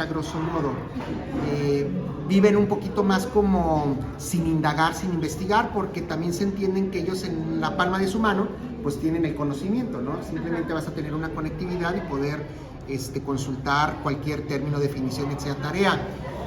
a grosso modo. Viven un poquito más como sin indagar, sin investigar, porque también se entienden que ellos en la palma de su mano pues tienen el conocimiento, ¿no? Simplemente vas a tener una conectividad y poder consultar cualquier término, definición, etcétera, tarea.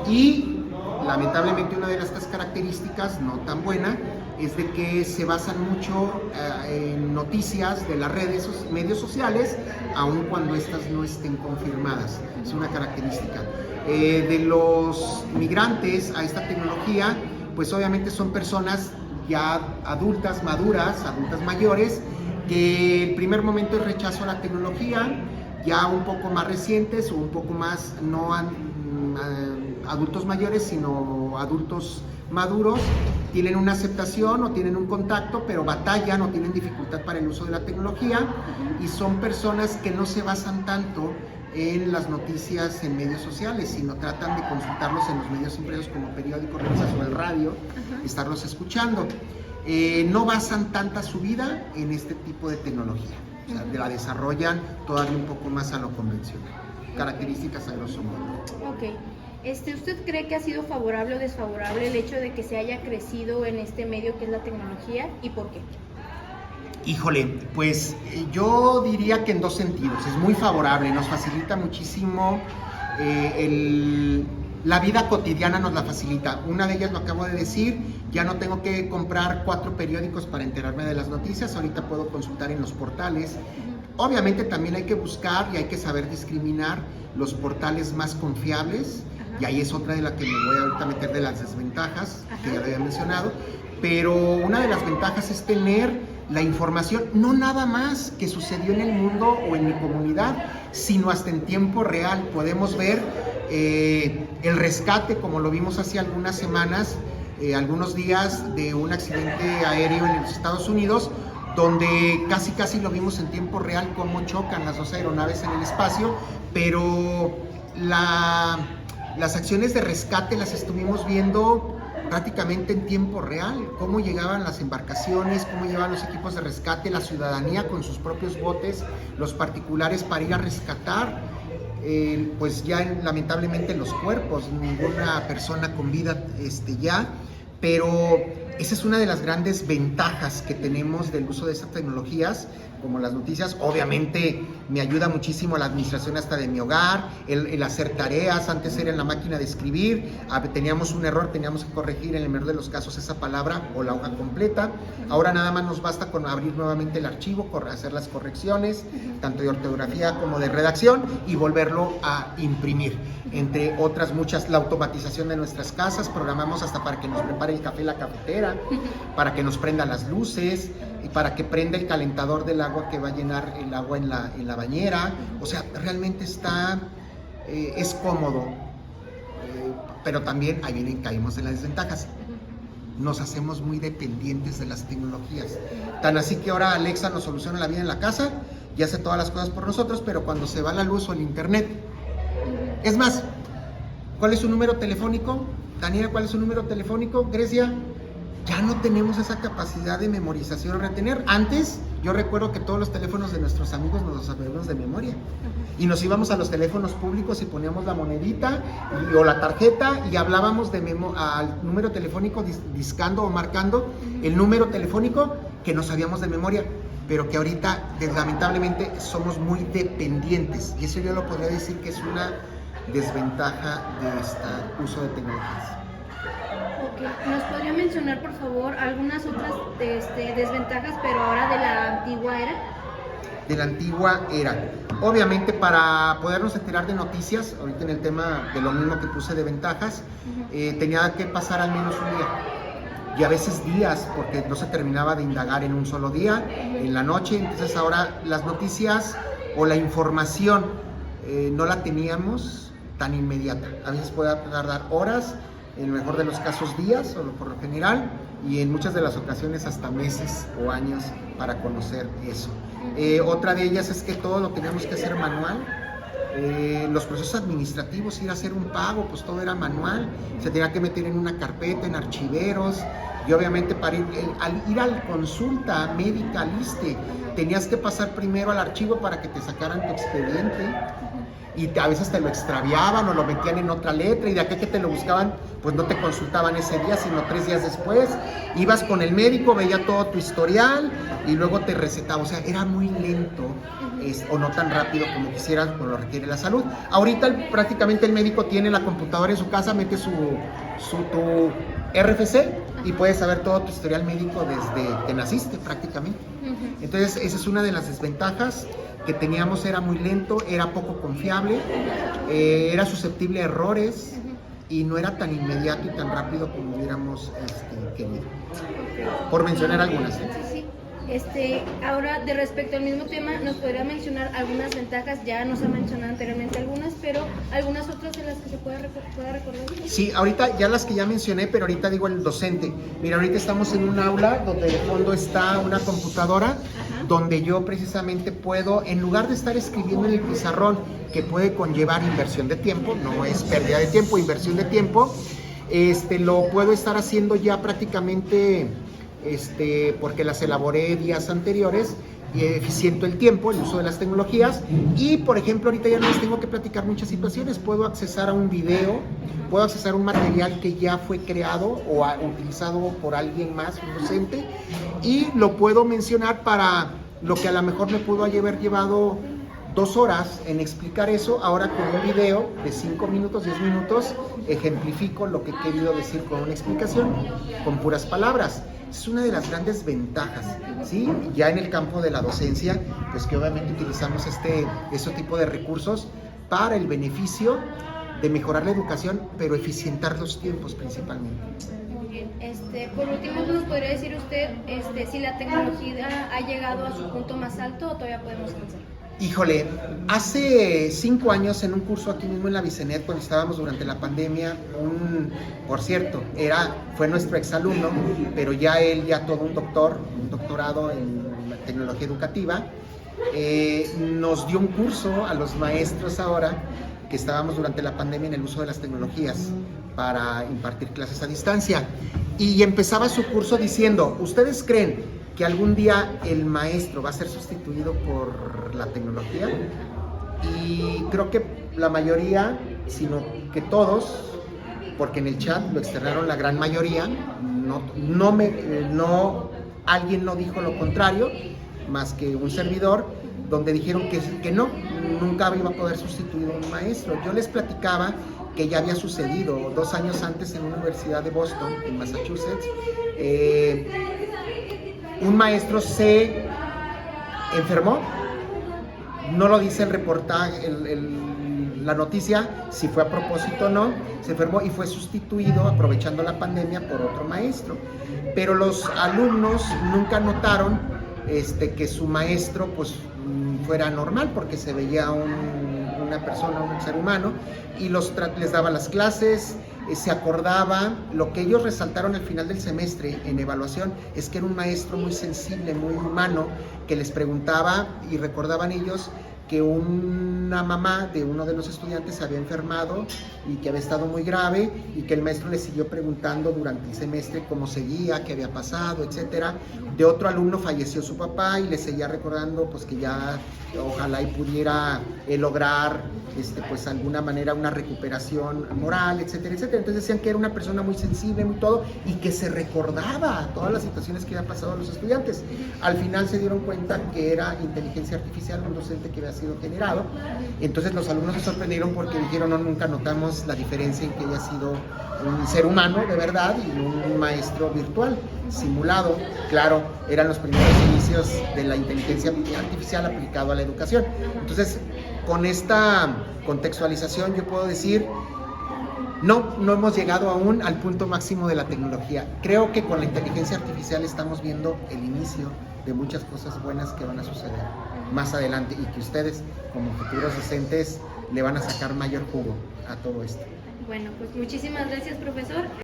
Y lamentablemente una de estas características no tan buena es de que se basan mucho en noticias de las redes, medios sociales, aun cuando estas no estén confirmadas. Es una característica. De los migrantes a esta tecnología, pues obviamente son personas ya adultas, maduras, adultas mayores, que el primer momento es rechazo a la tecnología, ya un poco más recientes o un poco más, no adultos mayores, sino adultos maduros, tienen una aceptación o tienen un contacto, pero batallan o tienen dificultad para el uso de la tecnología, y son personas que no se basan tanto en las noticias en medios sociales, sino tratan de consultarlos en los medios impresos como periódicos, revistas o el radio, estarlos escuchando. No basan tanta su vida en este tipo de tecnología, o sea, la desarrollan todavía un poco más a lo convencional. Características a grosso modo. Ok. ¿Usted cree que ha sido favorable o desfavorable el hecho de que se haya crecido en este medio que es la tecnología, y por qué? Híjole, pues yo diría que en dos sentidos. Es muy favorable, nos facilita muchísimo la vida cotidiana, nos la facilita. Una de ellas lo acabo de decir, ya no tengo que comprar 4 periódicos para enterarme de las noticias, ahorita puedo consultar en los portales. Obviamente también hay que buscar y hay que saber discriminar los portales más confiables, y ahí es otra de la que me voy ahorita a meter, de las desventajas, que ya lo había mencionado. Pero una de las ventajas es tener la información, no nada más que sucedió en el mundo o en mi comunidad, sino hasta en tiempo real. Podemos ver el rescate, como lo vimos hace algunas semanas, algunos días, de un accidente aéreo en los Estados Unidos, donde casi lo vimos en tiempo real, cómo chocan las 2 aeronaves en el espacio, pero las acciones de rescate las estuvimos viendo prácticamente en tiempo real, cómo llegaban las embarcaciones, cómo llegaban los equipos de rescate, la ciudadanía con sus propios botes, los particulares para ir a rescatar, pues ya lamentablemente los cuerpos, ninguna persona con vida ya, pero esa es una de las grandes ventajas que tenemos del uso de estas tecnologías, como las noticias. Obviamente me ayuda muchísimo la administración hasta de mi hogar, el hacer tareas. Antes era en la máquina de escribir, teníamos un error, teníamos que corregir en el menor de los casos esa palabra o la hoja completa. Ahora nada más nos basta con abrir nuevamente el archivo, hacer las correcciones, tanto de ortografía como de redacción, y volverlo a imprimir. Entre otras muchas, la automatización de nuestras casas, programamos hasta para que nos prepare el café en la cafetera, para que nos prenda las luces, y para que prenda el calentador del agua que va a llenar el agua en la bañera. O sea, realmente es cómodo, pero también ahí vienen, caímos en las desventajas. Nos hacemos muy dependientes de las tecnologías, tan así que ahora Alexa nos soluciona la vida en la casa y hace todas las cosas por nosotros, pero cuando se va la luz o el internet, es más, ¿cuál es su número telefónico? Daniela, ¿cuál es su número telefónico? Grecia, ya no tenemos esa capacidad de memorización o retener. Antes, yo recuerdo que todos los teléfonos de nuestros amigos nos los sabíamos de memoria. Y nos íbamos a los teléfonos públicos y poníamos la monedita o la tarjeta y hablábamos al número telefónico, discando o marcando el número telefónico que nos sabíamos de memoria, pero que ahorita, lamentablemente, somos muy dependientes. Y eso yo lo podría decir que es una desventaja de este uso de tecnologías. Okay. ¿Nos podría mencionar, por favor, algunas otras desventajas, pero ahora de la antigua era? De la antigua era. Obviamente, para podernos enterar de noticias, ahorita en el tema de lo mismo que puse de ventajas, tenía que pasar al menos un día, y a veces días, porque no se terminaba de indagar en un solo día, en la noche. Entonces ahora las noticias o la información no la teníamos tan inmediata. A veces puede tardar horas, en el mejor de los casos días, o por lo general, y en muchas de las ocasiones hasta meses o años para conocer eso. Otra de ellas es que todo lo teníamos que hacer manual. Los procesos administrativos, ir a hacer un pago, pues todo era manual, se tenía que meter en una carpeta, en archiveros, y obviamente para ir a la consulta médica al ISSSTE, tenías que pasar primero al archivo para que te sacaran tu expediente. y a veces te lo extraviaban o lo metían en otra letra y de acá que te lo buscaban, pues no te consultaban ese día, sino 3 días después. Ibas con el médico, veía todo tu historial y luego te recetaba. O sea, era muy lento o no tan rápido como quisieras, como lo requiere la salud. Ahorita prácticamente el médico tiene la computadora en su casa, mete tu RFC y puedes saber todo tu historial médico desde que naciste prácticamente. Entonces esa es una de las desventajas que teníamos, era muy lento, era poco confiable, era susceptible a errores y no era tan inmediato y tan rápido como hubiéramos querido. Por mencionar algunas. Sí. Ahora, de respecto al mismo tema, ¿nos podría mencionar algunas ventajas? Ya nos ha mencionado anteriormente algunas, pero algunas otras de las que se pueda recordar. Sí, ahorita ya las que ya mencioné, pero ahorita digo el docente. Mira, ahorita estamos en un aula donde de fondo está una computadora, donde yo precisamente puedo, en lugar de estar escribiendo en el pizarrón, que puede conllevar inversión de tiempo, no es pérdida de tiempo, inversión de tiempo, lo puedo estar haciendo ya prácticamente, porque las elaboré días anteriores, y eficiento el tiempo, el uso de las tecnologías, y por ejemplo ahorita ya no les tengo que platicar muchas situaciones, puedo accesar a un video, puedo accesar a un material que ya fue creado o utilizado por alguien más, un docente, y lo puedo mencionar para lo que a lo mejor me pudo haber llevado 2 horas en explicar eso, ahora con un video de 5 minutos, 10 minutos, ejemplifico lo que he querido decir con una explicación, con puras palabras. Es una de las grandes ventajas, ¿sí? Ya en el campo de la docencia, pues que obviamente utilizamos este tipo de recursos para el beneficio de mejorar la educación, pero eficientar los tiempos principalmente. Muy bien. Por último, ¿nos podría decir usted si la tecnología ha llegado a su punto más alto o todavía podemos avanzar? Híjole, hace 5 años en un curso aquí mismo en la Bicenet, cuando estábamos durante la pandemia, por cierto, fue nuestro exalumno, pero ya él, todo un doctorado en tecnología educativa, nos dio un curso a los maestros ahora, que estábamos durante la pandemia en el uso de las tecnologías para impartir clases a distancia. Y empezaba su curso diciendo, ¿ustedes creen que algún día el maestro va a ser sustituido por la tecnología? Y creo que la mayoría, sino que todos, porque en el chat lo externaron la gran mayoría, alguien no dijo lo contrario, más que un servidor, donde dijeron que no, nunca iba a poder sustituir a un maestro. Yo les platicaba que ya había sucedido 2 años antes en una universidad de Boston, en Massachusetts. Un maestro se enfermó, no lo dice el reportaje, la noticia, si fue a propósito o no, se enfermó y fue sustituido, aprovechando la pandemia, por otro maestro. Pero los alumnos nunca notaron que su maestro pues fuera normal, porque se veía una persona, un ser humano, y les daba las clases, se acordaba. Lo que ellos resaltaron al final del semestre en evaluación es que era un maestro muy sensible, muy humano, que les preguntaba, y recordaban ellos que una mamá de uno de los estudiantes se había enfermado y que había estado muy grave, y que el maestro le siguió preguntando durante el semestre cómo seguía, qué había pasado, etcétera. De otro alumno falleció su papá y le seguía recordando pues que ya ojalá y pudiera lograr pues alguna manera una recuperación moral, etcétera, etcétera. Entonces decían que era una persona muy sensible, muy todo, y que se recordaba todas las situaciones que había pasado a los estudiantes. Al final se dieron cuenta que era inteligencia artificial, un docente que había sido generado. Entonces los alumnos se sorprendieron porque dijeron, no, nunca notamos la diferencia en que haya sido un ser humano de verdad y un maestro virtual, simulado. Claro, eran los primeros inicios de la inteligencia artificial aplicado a la educación. Entonces, con esta contextualización yo puedo decir, no hemos llegado aún al punto máximo de la tecnología. Creo que con la inteligencia artificial estamos viendo el inicio de muchas cosas buenas que van a suceder más adelante, y que ustedes, como futuros docentes, le van a sacar mayor jugo a todo esto. Bueno, pues muchísimas gracias, profesor.